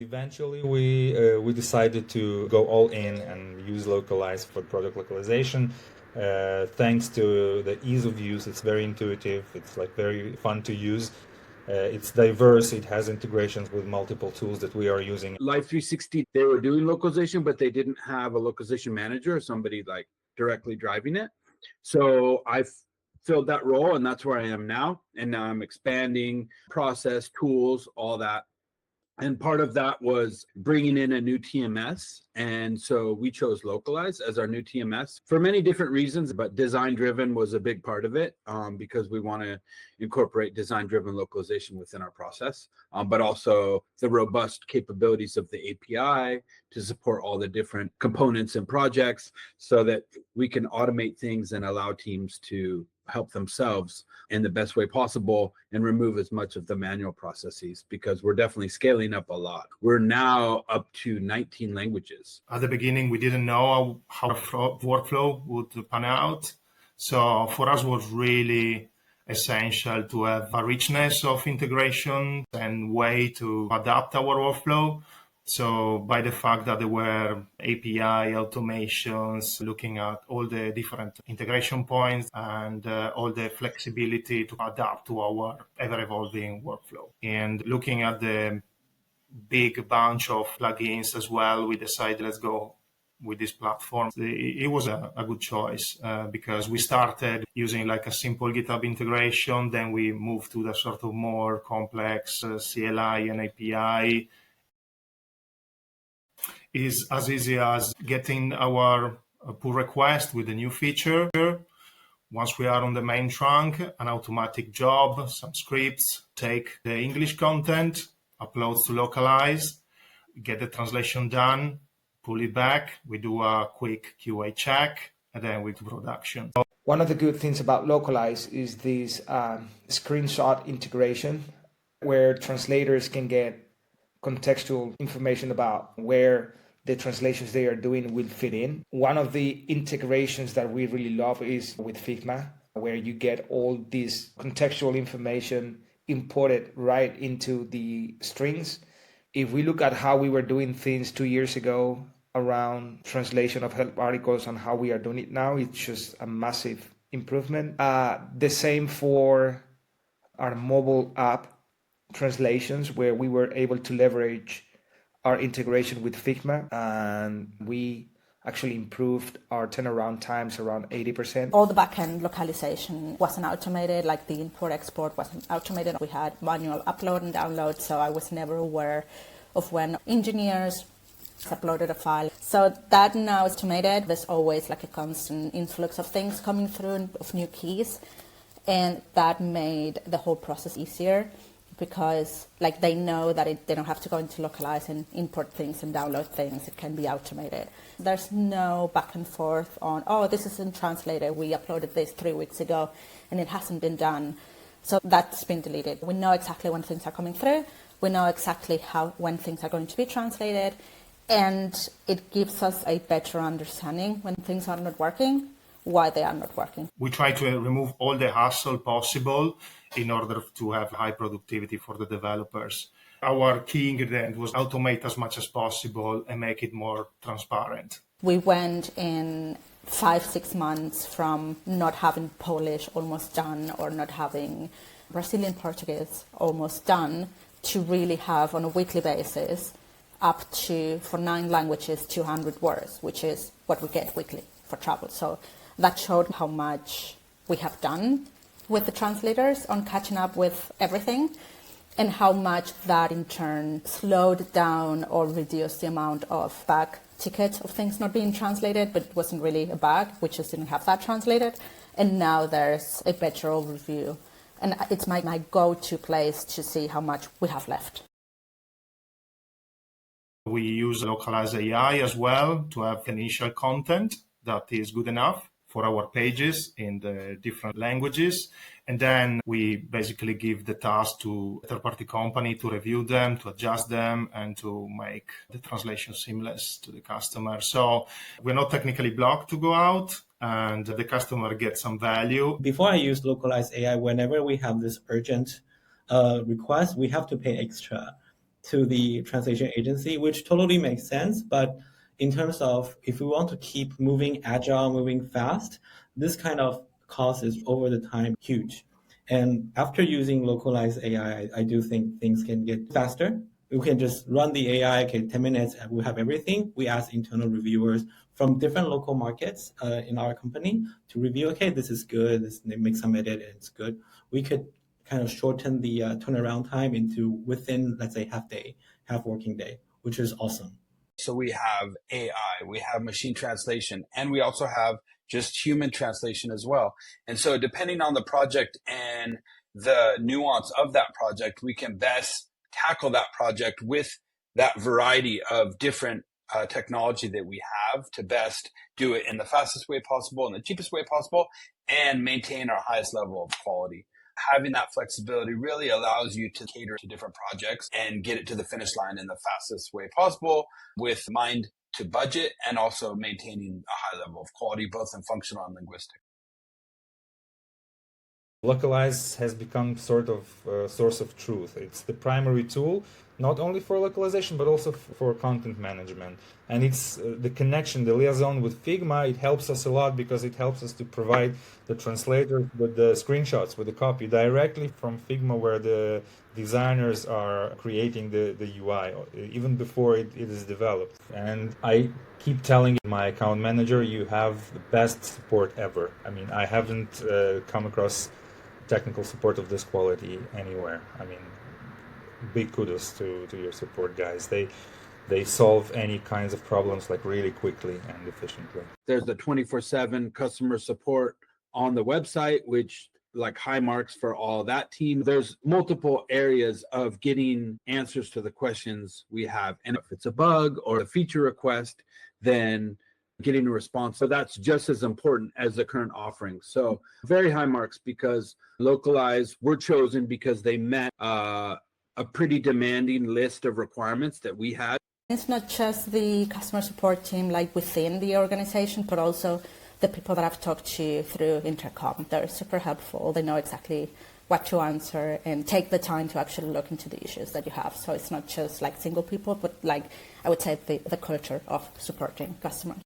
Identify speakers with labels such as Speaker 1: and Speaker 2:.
Speaker 1: Eventually, we decided to go all in and use Lokalise for product localization. Thanks to the ease of use, it's very intuitive. It's like very fun to use. It's diverse. It has integrations with multiple tools that we are using.
Speaker 2: Life 360, they were doing localization, but they didn't have a localization manager or somebody like directly driving it. So I filled that role, and that's where I am now. And now I'm expanding process, tools, all that. And part of that was bringing in a new TMS. And so we chose Lokalise as our new TMS for many different reasons, but design driven was a big part of it, because we want to incorporate design driven localization within our process, but also the robust capabilities of the API to support all the different components and projects so that we can automate things and allow teams to help themselves in the best way possible and remove as much of the manual processes, because we're definitely scaling up a lot. We're now up to 19 languages.
Speaker 3: At the beginning, we didn't know how our workflow would pan out. So for us, it was really essential to have a richness of integration and way to adapt our workflow. So by the fact that there were API automations, looking at all the different integration points and all the flexibility to adapt to our ever-evolving workflow. And looking at the big bunch of plugins as well, we decided let's go with this platform. It was a good choice because we started using like a simple GitHub integration, then we moved to the sort of more complex CLI and API. Is as easy as getting our pull request with a new feature. Once we are on the main trunk, an automatic job, some scripts, take the English content, uploads to Lokalise, get the translation done, pull it back, we do a quick QA check, and then we do production.
Speaker 4: One of the good things about Lokalise is this screenshot integration, where translators can get contextual information about where the translations they are doing will fit in. One of the integrations that we really love is with Figma, where you get all this contextual information imported right into the strings. If we look at how we were doing things 2 years ago around translation of help articles and how we are doing it now, it's just a massive improvement. The same for our mobile app translations, where we were able to leverage our integration with Figma, and we actually improved our turnaround times around 80%.
Speaker 5: All the backend localization wasn't automated, like the import-export wasn't automated. We had manual upload and download, so I was never aware of when engineers uploaded a file. So that now is automated. There's always like a constant influx of things coming through, of new keys, and that made the whole process easier, because like they know that they don't have to go into Lokalise and import things and download things. It can be automated. There's no back and forth on, oh, this isn't translated. We uploaded this 3 weeks ago and it hasn't been done. So that's been deleted. We know exactly when things are coming through. We know exactly when things are going to be translated. And it gives us a better understanding when things are not working, why they are not working.
Speaker 3: We try to remove all the hassle possible in order to have high productivity for the developers. Our key ingredient was automate as much as possible and make it more transparent.
Speaker 5: We went in 5-6 months from not having Polish almost done or not having Brazilian Portuguese almost done to really have on a weekly basis up to, for 9 languages, 200 words, which is what we get weekly for travel. So that showed how much we have done with the translators on catching up with everything, and how much that in turn slowed down or reduced the amount of back tickets of things not being translated, but it wasn't really a bug, we just didn't have that translated. And now there's a better overview. And it's my go-to place to see how much we have left.
Speaker 3: We use Lokalise AI as well to have initial content that is good enough for our pages in the different languages. And then we basically give the task to a third-party company to review them, to adjust them, and to make the translation seamless to the customer. So we're not technically blocked to go out, and the customer gets some value.
Speaker 6: Before I use Lokalise AI, whenever we have this urgent request, we have to pay extra. to the translation agency, which totally makes sense. But in terms of if we want to keep moving agile, moving fast, this kind of cost is over the time huge. And after using localized AI, I do think things can get faster. We can just run the AI, okay, 10 minutes, and we have everything. We ask internal reviewers from different local markets in our company to review, okay, this is good, they make some edit, and it's good. We could kind of shorten the turnaround time into within, let's say, half working day, which is awesome.
Speaker 2: So we have AI, we have machine translation, and we also have just human translation as well. And so depending on the project and the nuance of that project, we can best tackle that project with that variety of different technology that we have to best do it in the fastest way possible, in the cheapest way possible, and maintain our highest level of quality. Having that flexibility really allows you to cater to different projects and get it to the finish line in the fastest way possible with mind to budget and also maintaining a high level of quality, both in functional and linguistic.
Speaker 1: Lokalise has become sort of a source of truth. It's the primary tool, not only for localization, but also for content management. And it's the connection, the liaison with Figma, it helps us a lot because it helps us to provide the translators with the screenshots, with the copy directly from Figma where the designers are creating the UI, even before it is developed. And I keep telling my account manager, you have the best support ever. I mean, I haven't come across technical support of this quality anywhere. I mean, big kudos to your support guys. They solve any kinds of problems like really quickly and efficiently.
Speaker 2: There's the 24/7 customer support on the website, which like high marks for all that team. There's multiple areas of getting answers to the questions we have. And if it's a bug or a feature request, then getting a response. So that's just as important as the current offering. So very high marks because Lokalise were chosen because they met a pretty demanding list of requirements that we had.
Speaker 5: It's not just the customer support team like within the organization, but also the people that I've talked to through Intercom. They're super helpful. They know exactly what to answer and take the time to actually look into the issues that you have. So it's not just like single people, but like I would say the culture of supporting customers.